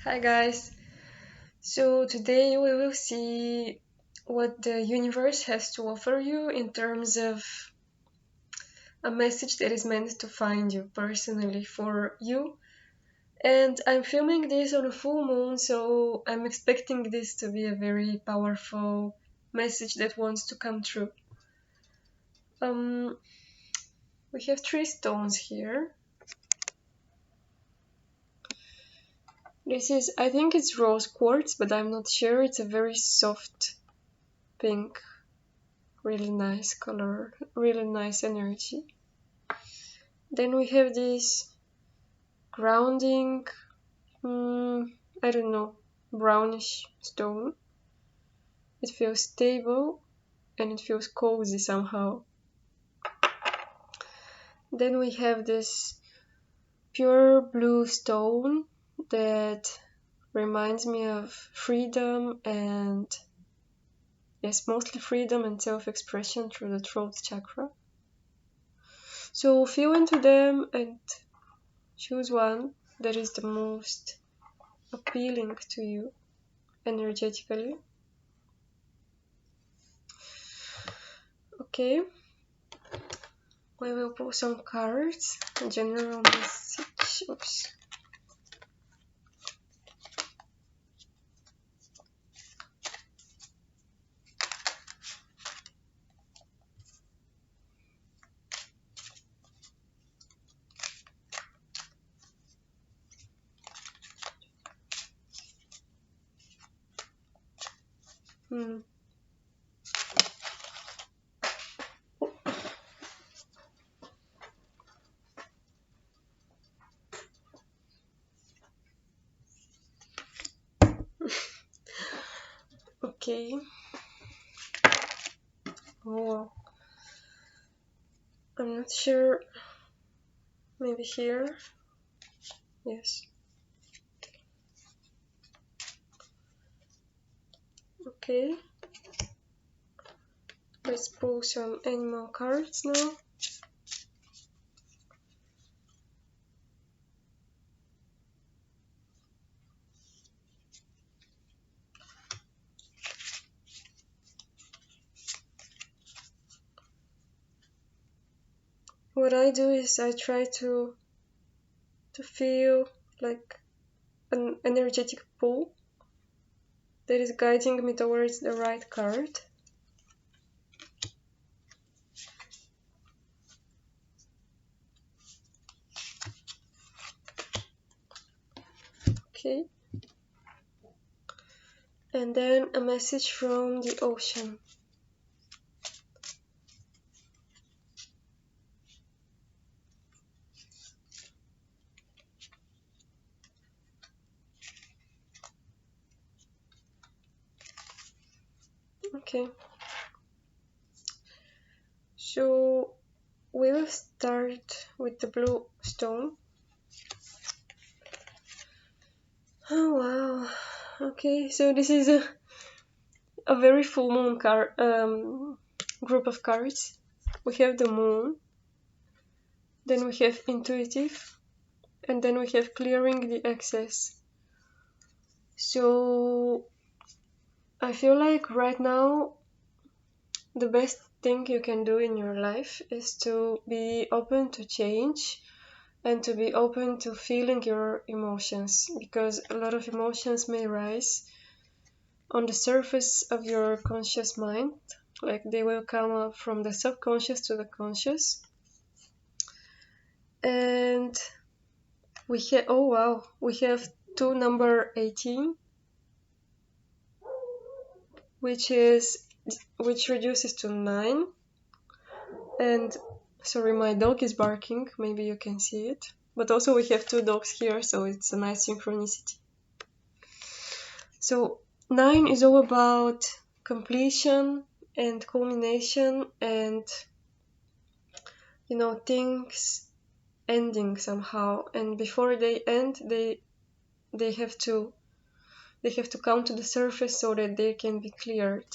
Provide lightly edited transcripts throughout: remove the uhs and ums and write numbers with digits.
Hi guys. So today we will see what the universe has to offer you in terms of a message that is meant to find you personally for you. And I'm filming this on a full moon, so I'm expecting this to be a very powerful message that wants to come true. Um, we have three stones here. This is, I think it's rose quartz, but I'm not sure. It's a very soft pink. Really nice color, really nice energy. Then we have this grounding, I don't know, brownish stone. It feels stable and it feels cozy somehow. Then we have this pure blue stone that reminds me of freedom and, yes, mostly freedom and self-expression through the throat chakra. So feel into them and choose one that is the most appealing to you energetically. Okay, we will pull some cards. A general message. Oops. Hmm. Okay. Oh, I'm not sure. Maybe here. Yes. Okay. Let's pull some animal cards now. What I do is I try to feel like an energetic pull that is guiding me towards the right card. Okay. And then a message from the ocean. Okay. So we will start with the blue stone. Oh wow. Okay, so this is a very full moon group of cards. We have the moon, then we have intuitive, and then we have clearing the excess. So I feel like right now the best thing you can do in your life is to be open to change and to be open to feeling your emotions, because a lot of emotions may rise on the surface of your conscious mind, like they will come up from the subconscious to the conscious. And we have, oh wow, we have number 18, which reduces to 9. And sorry, my dog is barking, maybe you can see it, but also we have two dogs here, so it's a nice synchronicity. So 9 is all about completion and culmination and, you know, things ending somehow, and before they end, they have to come to the surface so that they can be cleared.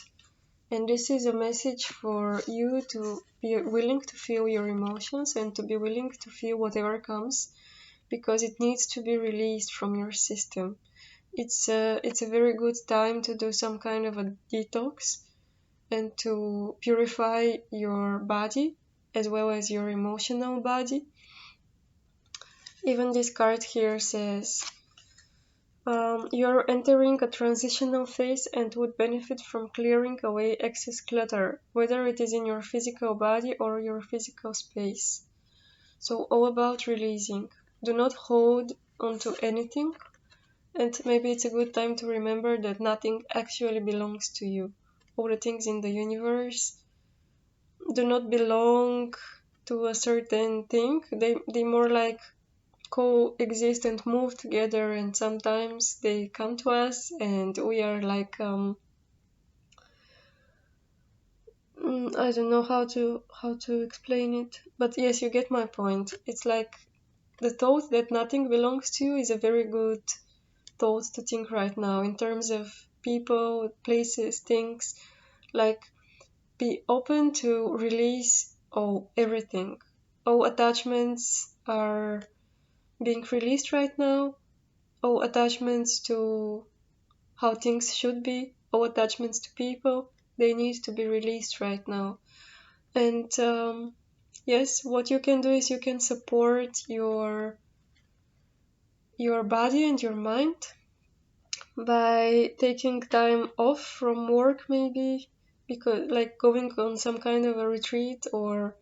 And this is a message for you to be willing to feel your emotions and to be willing to feel whatever comes, because it needs to be released from your system. it's a very good time to do some kind of a detox and to purify your body as well as your emotional body. Even this card here says, you're entering a transitional phase and would benefit from clearing away excess clutter, whether it is in your physical body or your physical space. So all about releasing. Do not hold onto anything, and maybe it's a good time to remember that nothing actually belongs to you. All the things in the universe do not belong to a certain thing. They more like coexist and move together, and sometimes they come to us and we are like I don't know how to explain it, but yes, you get my point. It's like the thought that nothing belongs to you is a very good thought to think right now in terms of people, places, things. Like, be open to release everything. All attachments are being released right now. All attachments to how things should be, all attachments to people, they need to be released right now. And yes, what you can do is you can support your body and your mind by taking time off from work, maybe, because like going on some kind of a retreat or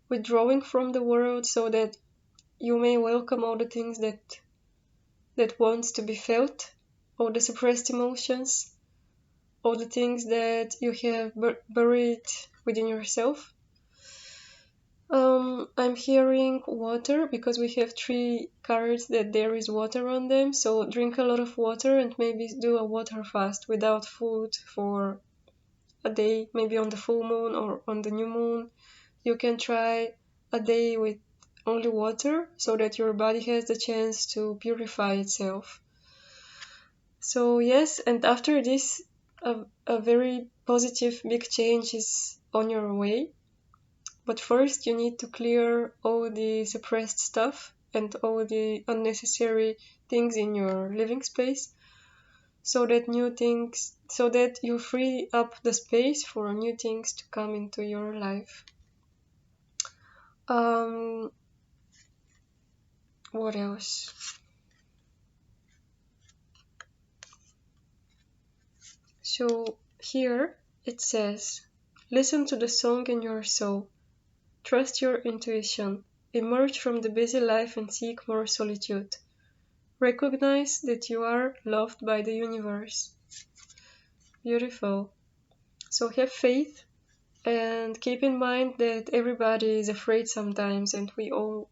withdrawing from the world, so that you may welcome all the things that wants to be felt, all the suppressed emotions, all the things that you have buried within yourself. I'm hearing water because we have 3 cards that there is water on them. So drink a lot of water and maybe do a water fast without food for a day, maybe on the full moon or on the new moon. You can try a day with only water so that your body has the chance to purify itself. So yes, and after this, a very positive big change is on your way. But first you need to clear all the suppressed stuff and all the unnecessary things in your living space, so that you free up the space for new things to come into your life. What else? So here it says, listen to the song in your soul. Trust your intuition. Emerge from the busy life and seek more solitude. Recognize that you are loved by the universe. Beautiful. So have faith and keep in mind that everybody is afraid sometimes, and we all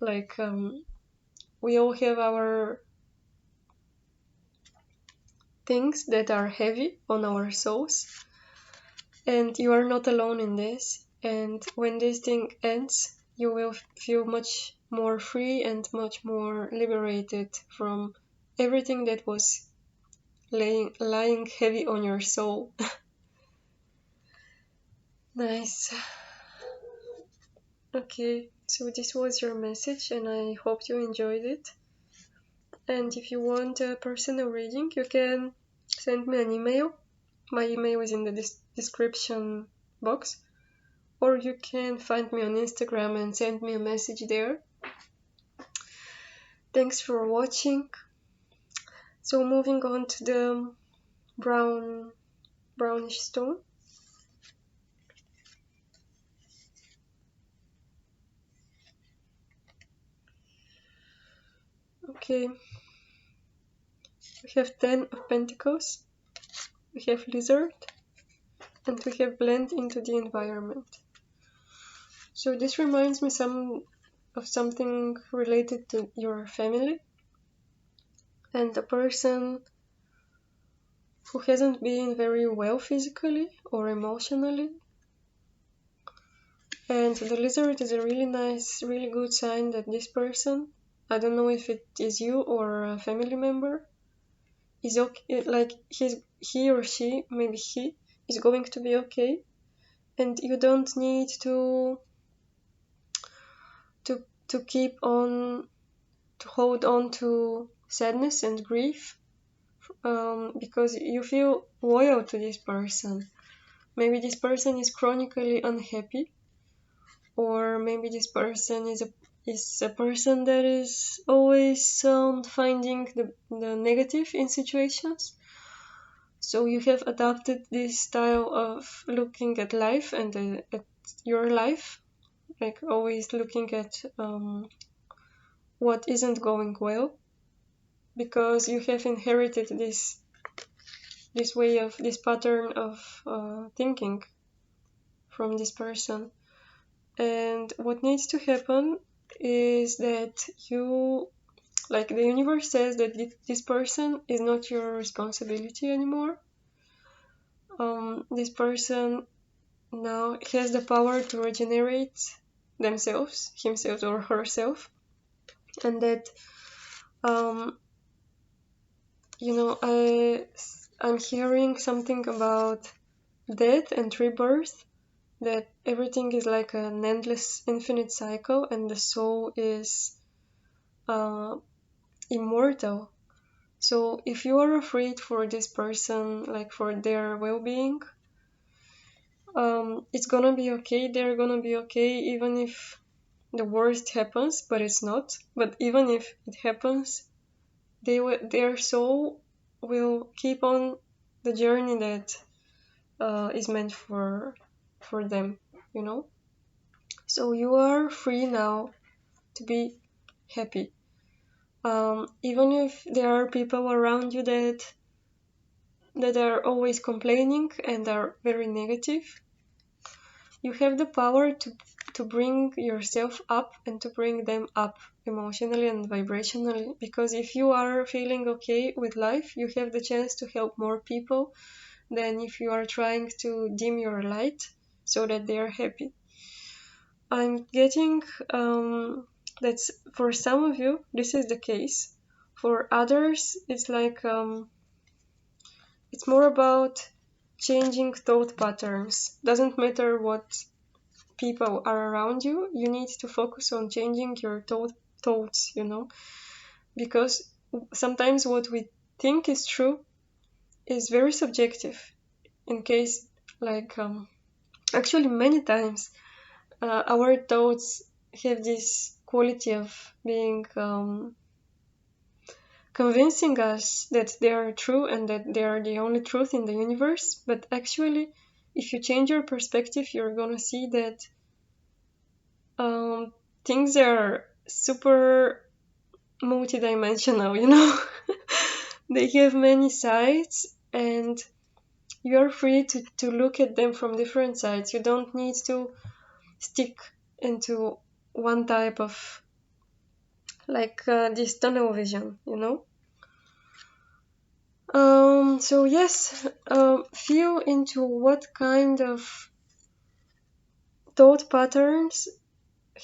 have our things that are heavy on our souls, and you are not alone in this. And when this thing ends, you will feel much more free and much more liberated from everything that was lying heavy on your soul. Nice. Okay, so this was your message and I hope you enjoyed it. And if you want a personal reading, you can send me an email. My email is in the description box. Or you can find me on Instagram and send me a message there. Thanks for watching. So moving on to the brownish stone. Okay. We have 10 of Pentacles. We have Lizard. And we have Blend into the environment. So this reminds me of something related to your family. And a person who hasn't been very well physically or emotionally. And the lizard is a really nice, really good sign that this person, I don't know if it is you or a family member, is okay, like he or she, maybe he, is going to be okay. And you don't need to keep on, to hold on to sadness and grief. because you feel loyal to this person. Maybe this person is chronically unhappy, or maybe this person is a person that is always finding the negative in situations. So you have adopted this style of looking at life and at your life, like always looking at what isn't going well, because you have inherited this pattern of thinking from this person. And what needs to happen is that you, like the universe says that this person is not your responsibility anymore. This person now has the power to regenerate themselves, himself or herself, and that I'm hearing something about death and rebirth, that everything is like an endless, infinite cycle, and the soul is immortal. So if you are afraid for this person, like for their well-being, it's gonna be okay. They're gonna be okay, even if the worst happens, but it's not. But even if it happens, their soul will keep on the journey that is meant for them, you know. So you are free now to be happy. Even if there are people around you that are always complaining and are very negative, you have the power to bring yourself up and to bring them up emotionally and vibrationally. Because if you are feeling okay with life, you have the chance to help more people than if you are trying to dim your light so that they are happy. I'm getting that's for some of you this is the case. For others, it's like it's more about changing thought patterns. Doesn't matter what people are around you. You need to focus on changing your thoughts. Because sometimes what we think is true is very subjective. In case, like, actually, many times our thoughts have this quality of being convincing us that they are true and that they are the only truth in the universe. But actually, if you change your perspective, you're gonna see that things are super multidimensional, They have many sides, and you're free to look at them from different sides. You don't need to stick into one type of, like, this tunnel vision, So yes, feel into what kind of thought patterns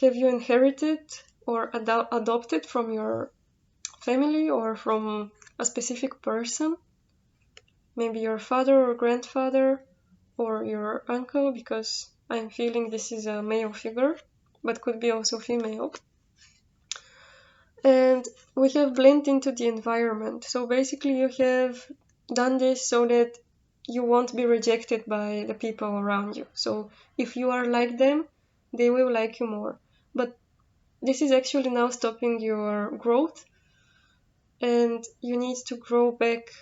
have you inherited or adopted from your family or from a specific person, maybe your father or grandfather or your uncle, because I'm feeling this is a male figure, but could be also female. And we have blended into the environment. So basically you have done this so that you won't be rejected by the people around you. So if you are like them, they will like you more. But this is actually now stopping your growth, and you need to grow back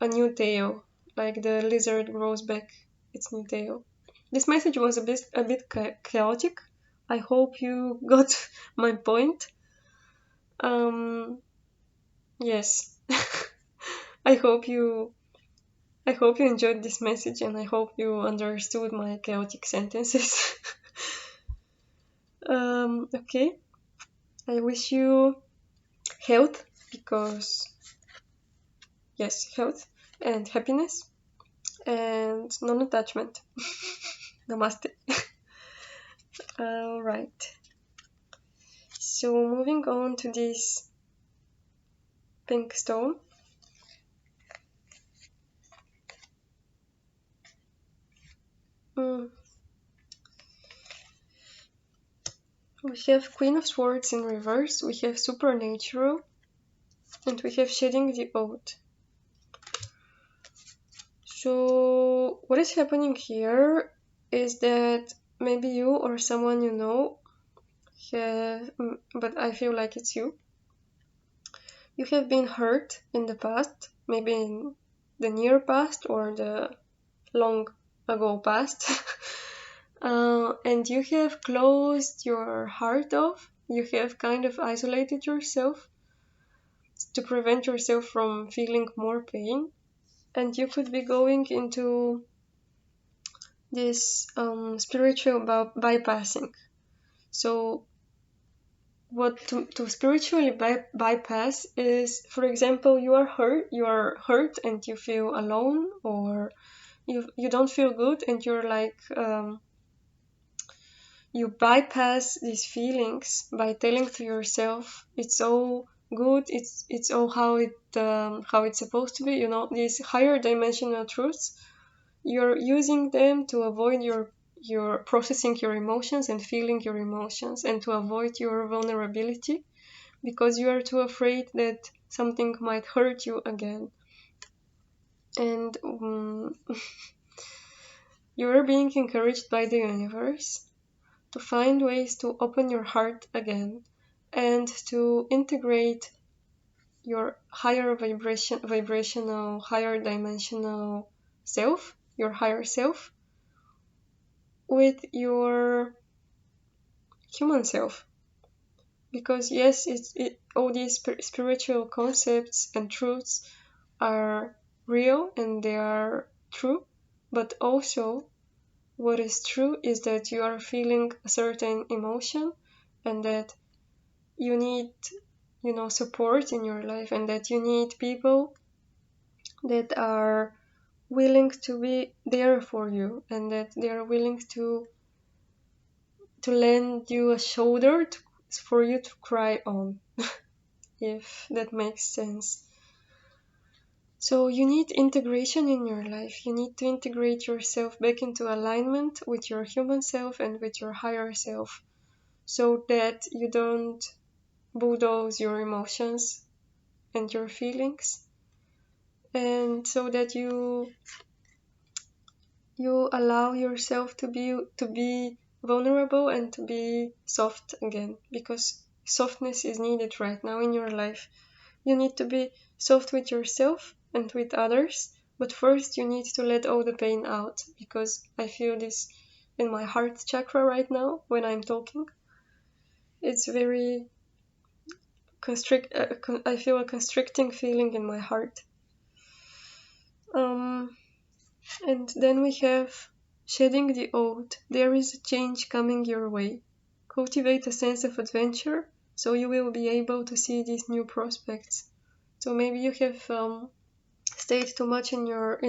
a new tail, like the lizard grows back its new tail. This message was a bit chaotic. I hope you got my point. Yes. I hope you enjoyed this message, and I hope you understood my chaotic sentences. Okay. I wish you health, because yes, health and happiness and non-attachment. Namaste. All right. So moving on to this pink stone. We have Queen of Swords in reverse, we have Supernatural, and we have Shedding the Oath. So what is happening here is that maybe you or someone you know have, but I feel like it's you. You have been hurt in the past, maybe in the near past or the long ago past. And you have closed your heart off. You have kind of isolated yourself to prevent yourself from feeling more pain. And you could be going into this spiritual bypassing. So what to spiritually bypass is, for example, you are hurt and you feel alone, or you don't feel good, and you're like you bypass these feelings by telling to yourself it's all good, it's all how it's supposed to be, you know, these higher dimensional truths. You're using them to avoid your processing your emotions and feeling your emotions, and to avoid your vulnerability, because you are too afraid that something might hurt you again. And you're being encouraged by the universe to find ways to open your heart again and to integrate your higher vibrational, higher dimensional self, your higher self, with your human self. Because yes, all these spiritual concepts and truths are real and they are true, but also what is true is that you are feeling a certain emotion, and that you need, you know, support in your life, and that you need people that are willing to be there for you, and that they are willing to lend you a shoulder for you to cry on, if that makes sense. So you need integration in your life. You need to integrate yourself back into alignment with your human self and with your higher self, so that you don't bulldoze your emotions and your feelings, and so that you allow yourself to be vulnerable and to be soft again, because softness is needed right now in your life. You need to be soft with yourself and with others, but first you need to let all the pain out, because I feel this in my heart chakra right now when I'm talking. It's very I feel a constricting feeling in my heart. And then we have shedding the old. There is a change coming your way. Cultivate a sense of adventure, so you will be able to see these new prospects. So maybe you have stayed too much in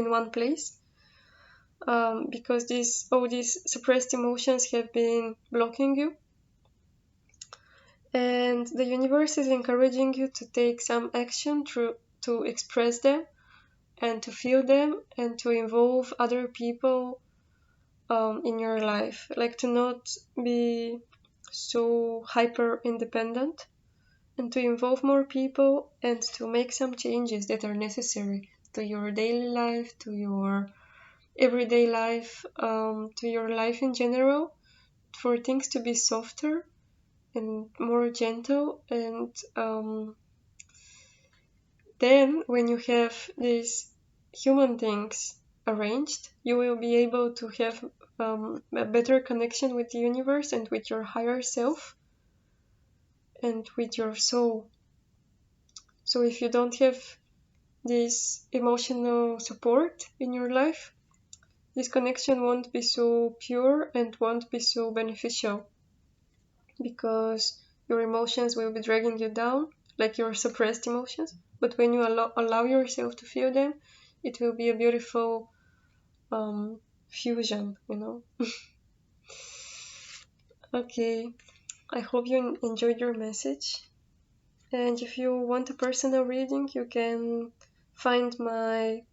one place, because all these suppressed emotions have been blocking you. And the universe is encouraging you to take some action to express them and to feel them, and to involve other people in your life. Like, to not be so hyper independent, and to involve more people, and to make some changes that are necessary to your daily life, to your everyday life, to your life in general, for things to be softer and more gentle. And then when you have these human things arranged, you will be able to have a better connection with the universe and with your higher self and with your soul. So if you don't have this emotional support in your life, this connection won't be so pure and won't be so beneficial, because your emotions will be dragging you down, like your suppressed emotions. But when you allow yourself to feel them, it will be a beautiful fusion, you know. Okay, I hope you enjoyed your message. And if you want a personal reading, you can find my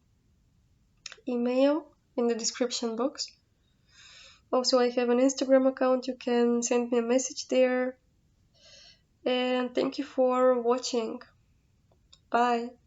email in the description box. Also, I have an Instagram account. You can send me a message there. And thank you for watching. Bye.